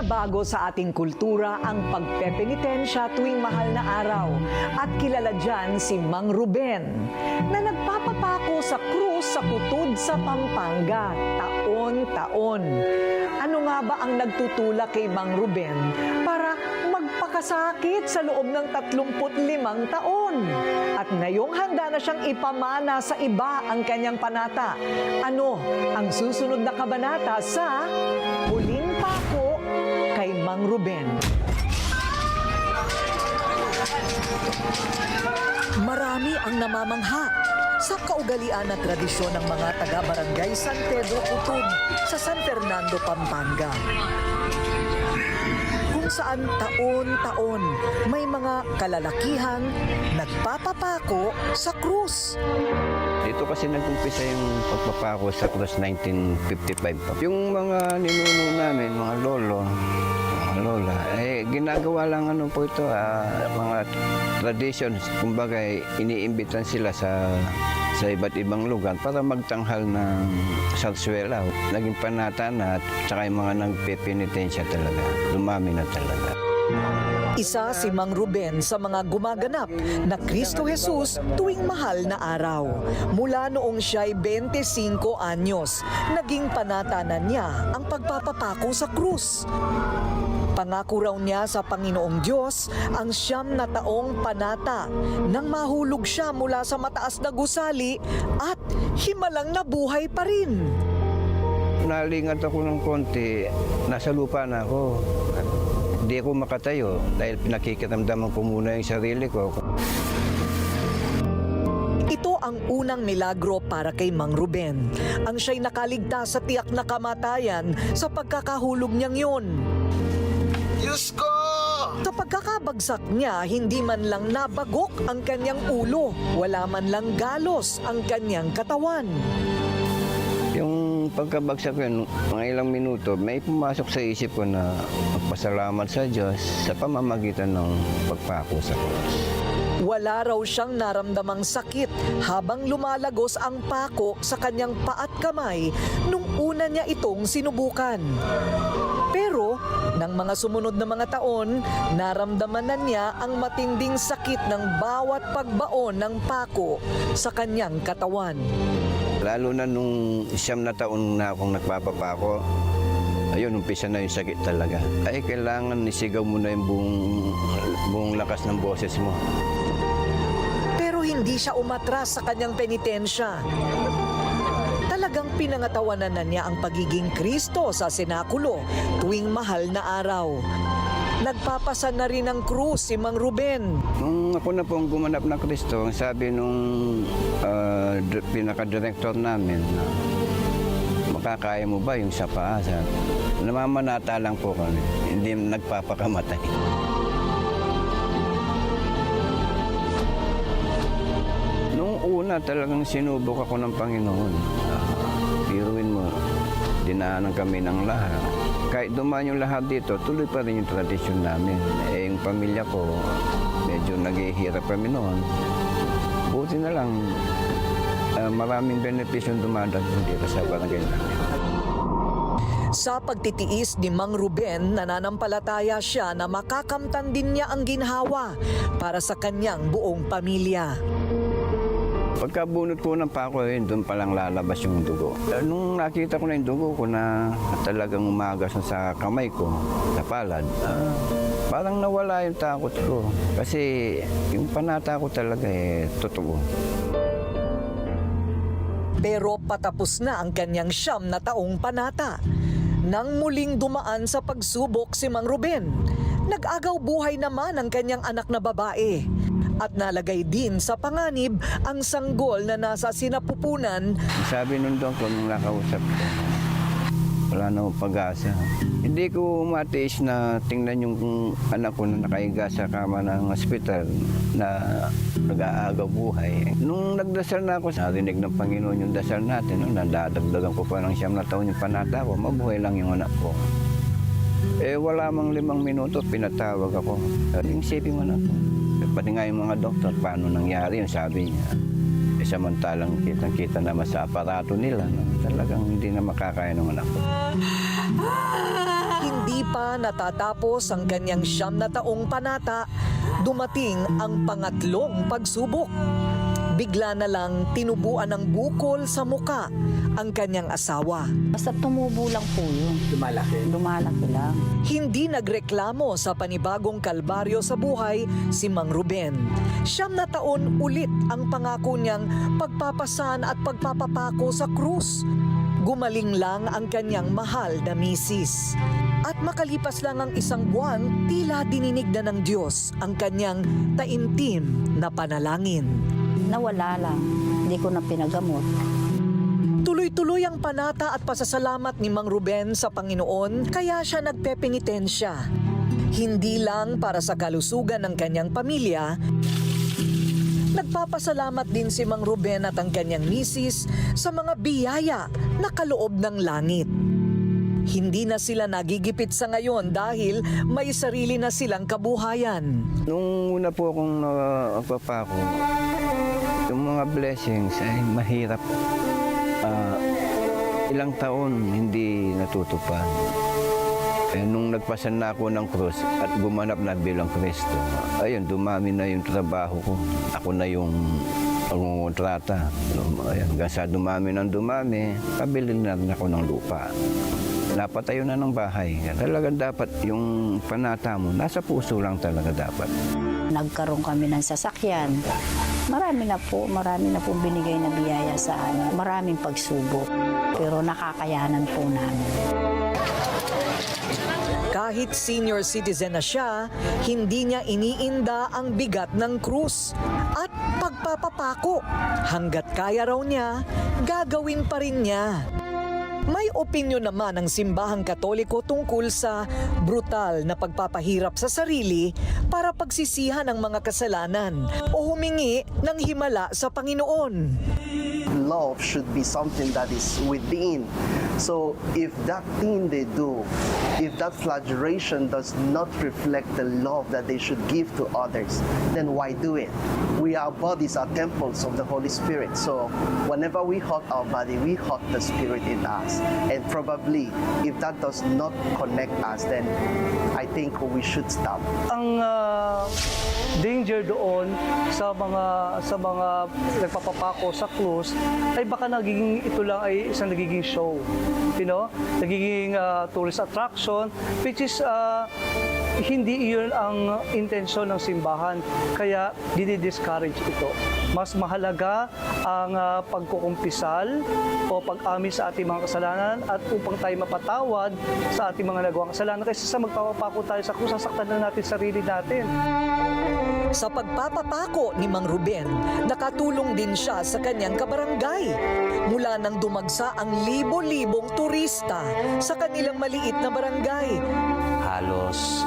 Ibinabago sa ating kultura ang pagpepenitensya tuwing mahal na araw. At kilala dyan si Mang Ruben na nagpapapako sa krus sa Putud sa Pampanga taon-taon. Ano nga ba ang nagtutulak kay Mang Ruben para magpakasakit sa loob ng 35 taon? At ngayong handa na siyang ipamana sa iba ang kanyang panata. Ano ang susunod na kabanata sa Huling Pako kay Mang Ruben? Marami ang namamangha sa kaugalian at tradisyon ng mga taga-barangay San Pedro Putud sa San Fernando, Pampanga. Kung saan taon-taon may mga kalalakihan nagpapapako sa krus. Dito kasi nag-umpisa yung pagpapako sa krus 1955 pa. Yung mga ninuno namin, mga lolo, mga lola, ginagawa lang po ito, mga traditions. Kumbaga, iniimbitan sila sa iba't ibang lugar para magtanghal ng sarsuela. Naging panata na at saka yung mga nagpepenitensya talaga. Dumami na talaga. Isa si Mang Ruben sa mga gumaganap na Kristo Jesus tuwing mahal na araw. Mula noong siya'y 25 anyos, naging panata na niya ang pagpapapako sa krus. Pangako raw niya sa Panginoong Diyos ang 9 na taong panata nang mahulog siya mula sa mataas na gusali at himalang nabuhay pa rin. Nalingat ako ng konti, nasa lupa na ako. Hindi ako makatayo dahil pinakikiramdaman ko muna yung sarili ko. Ito ang unang milagro para kay Mang Ruben. Ang siya'y nakaligtas sa tiyak na kamatayan sa pagkakahulog niyang yun. Diyos ko! Sa pagkakabagsak niya, hindi man lang nabagok ang kanyang ulo, wala man lang galos ang kanyang katawan. Yung pagkabagsak ko yun, mga ilang minuto, may pumasok sa isip ko na magpasalamat sa Diyos sa pamamagitan ng pagpako sa krus. Wala raw siyang naramdamang sakit habang lumalagos ang pako sa kanyang paa at kamay nung una niya itong sinubukan. Pero, ng mga sumunod na mga taon, naramdaman na niya ang matinding sakit ng bawat pagbaon ng pako sa kanyang katawan. Lalo na nung 9 na taon na akong nagpapapako, ayun, umpisa na yung sakit talaga. Ay, kailangan isigaw mo na yung buong lakas ng boses mo. Pero hindi siya umatras sa kanyang penitensya. Talagang pinangatawanan na niya ang pagiging Kristo sa senakulo tuwing mahal na araw. Nagpapasan na rin ng krus si Mang Ruben. Nung ako na pong gumanap na Kristo, ang sabi nung pinaka-director namin, makakaya mo ba yung sa paa? Namamanata lang po kami, hindi nagpapakamatay. Nung una talagang sinubok ako ng Panginoon. Biruin mo, dinaanan kami ng lahat. Kahit dumaan yung lahat dito, tuloy pa rin yung tradisyon namin. Yung pamilya ko, medyo naghihirap kami noon. Buti na lang, maraming benepisyon dumadating dito sa barangay namin. Sa pagtitiis ni Mang Ruben, nananampalataya siya na makakamtan din niya ang ginhawa para sa kanyang buong pamilya. Pagkabunot ko ng pako, doon palang lalabas yung dugo. Nung nakita ko na yung dugo ko na talagang umagas na sa kamay ko, sa palad, parang nawala yung takot ko. Kasi yung panata ko talaga totoo. Pero patapos na ang kanyang 9 na taong panata. Nang muling dumaan sa pagsubok si Mang Ruben, nag-agaw buhay naman ang kanyang anak na babae. At nalagay din sa panganib ang sanggol na nasa sinapupunan. Sabi nung doon ko nung nakausap ko, wala na akong pag-asa. Hindi ko matiis na tingnan yung anak ko na nakahiga sa kama ng ospital na nag-aagaw buhay. Nung nagdasal na ako, narinig ng Panginoon yung dasal natin, nadadagdagan ko pa ng 9 na taon yung panata ko, mabuhay lang yung anak ko. Wala mang 5 minuto, pinatawag ako. Yung isipin mo na ako. Pati nga yung mga doktor, paano nangyari yung sabi niya. Samantalang kitang-kita naman sa aparato nila, no? Talagang hindi na makakaya ng anak ko. Hindi pa natatapos ang kanyang 9 na taong panata, dumating ang pangatlong pagsubok. Bigla na lang tinubuan ng bukol sa muka ang kanyang asawa. Basta tumubo lang po yun. Lumalaki lang. Hindi nagreklamo sa panibagong kalbaryo sa buhay si Mang Ruben. 9 na taon ulit ang pangako niyang pagpapasan at pagpapapako sa krus. Gumaling lang ang kanyang mahal na misis. At makalipas lang ang 1 buwan, tila dininig na ng Diyos ang kanyang taimtim na panalangin. Nawala lang. Hindi ko na pinagamot. Tuloy-tuloy ang panata at pasasalamat ni Mang Ruben sa Panginoon, kaya siya nagpepenitensya. Hindi lang para sa kalusugan ng kanyang pamilya, nagpapasalamat din si Mang Ruben at ang kanyang misis sa mga biyaya na kaloob ng langit. Hindi na sila nagigipit sa ngayon dahil may sarili na silang kabuhayan. Nung una po akong nagpapako, yung mga blessings ay mahirap. Ilang taon hindi natutupad. Nung nagpasan na ako ng krus at gumanap na bilang Kristo, ayun, dumami na yung trabaho ko. Ako na yung kontrata. Hanggang sa dumami ng dumami, pabili na rin ako ng lupa. Napatayo na ng bahay. Talagang dapat yung panata mo, nasa puso lang talaga dapat. Nagkaroon kami ng sasakyan. Marami na po binigay na biyaya sa amin. Maraming pagsubok. Pero nakakayanan po namin. Kahit senior citizen na siya, hindi niya iniinda ang bigat ng krus at pagpapapako. Hanggat kaya raw niya, gagawin pa rin niya. May opinyon naman ang simbahang Katoliko tungkol sa brutal na pagpapahirap sa sarili para pagsisihan ang mga kasalanan o humingi ng himala sa Panginoon. Love should be something that is within. So if that thing they do, if that flagellation does not reflect the love that they should give to others, then why do it? Our bodies are temples of the Holy Spirit. So whenever we hurt our body, we hurt the Spirit in us. And probably, if that does not connect us, then I think we should stop. Ang danger doon sa mga nagpapapako sa krus ay baka ito lang ay isang nagiging show, nagiging tourist attraction, which is hindi iyon ang intensyon ng simbahan, kaya didi-discourage ito. Mas mahalaga ang pagkukumpisal o pag-amin sa ating mga kasalanan at upang tayo mapatawad sa ating mga nagawang kasalanan kaysa sa magpapapako tayo sa krus, sasaktan na natin sarili natin. Sa pagpapapako ni Mang Ruben, nakatulong din siya sa kanyang kabarangay. Mula nang dumagsa ang libo-libong turista sa kanilang maliit na barangay. Halos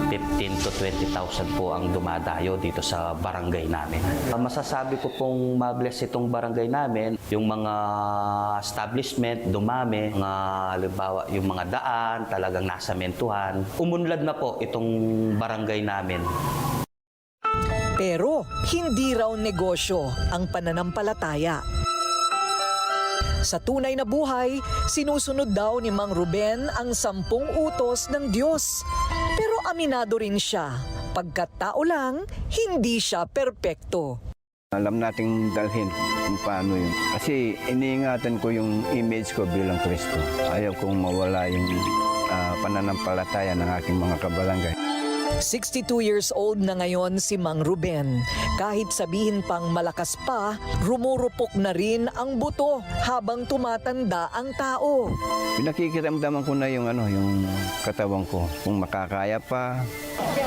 15,000 to 20,000 po ang dumadayo dito sa barangay namin. Masasabi ko pong mabless itong barangay namin, yung mga establishment dumami, halimbawa yung mga daan talagang nasamentuhan. Umunlad na po itong barangay namin. Pero hindi raw negosyo ang pananampalataya. Sa tunay na buhay, sinusunod daw ni Mang Ruben ang 10 utos ng Diyos. Pero aminado rin siya, pagkat tao lang, hindi siya perpekto. Alam nating dalhin kung paano yun. Kasi iniingatan ko yung image ko bilang Kristo. Ayaw kong mawala yung pananampalataya ng aking mga kabarangay. 62 years old na ngayon si Mang Ruben. Kahit sabihin pang malakas pa, rumurupok na rin ang buto habang tumatanda ang tao. Pinakikiramdaman ko na yung katawan ko. Kung makakaya pa,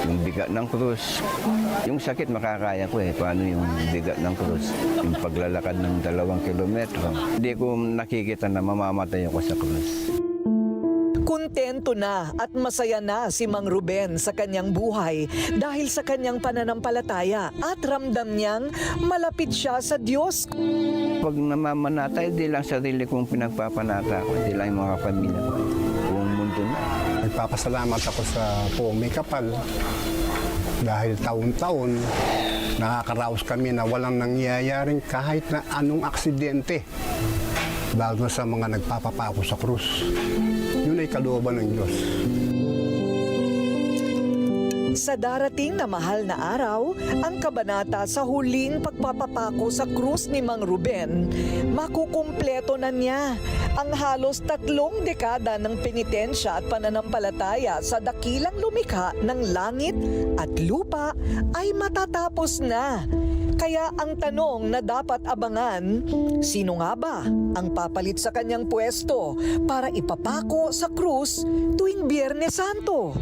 yung bigat ng krus. Yung sakit makakaya ko Paano yung bigat ng krus? Yung paglalakad ng 2 kilometro. Hindi ko nakikita na mamamatay ako sa krus. Kontento na at masaya na si Mang Ruben sa kanyang buhay dahil sa kanyang pananampalataya at ramdam niyang malapit siya sa Diyos. Pag namamanatay, di lang sarili kong pinagpapanata ko, di lang yung mga pamilya ko. Yung mundo na. Nagpapasalamat ako sa Poong May Kapal dahil taon-taon nakakaraos kami na walang nangyayaring kahit na anong aksidente bago sa mga nagpapapako sa krus. Yun ay kalooban ng Diyos. Sa darating na mahal na araw, ang kabanata sa huling pagpapapako sa krus ni Mang Ruben, makukumpleto na niya ang halos 3 dekada ng penitensya at pananampalataya sa dakilang lumikha ng langit at lupa ay matatapos na. Kaya ang tanong na dapat abangan, sino nga ba ang papalit sa kanyang pwesto para ipapako sa krus tuwing Biyernes Santo?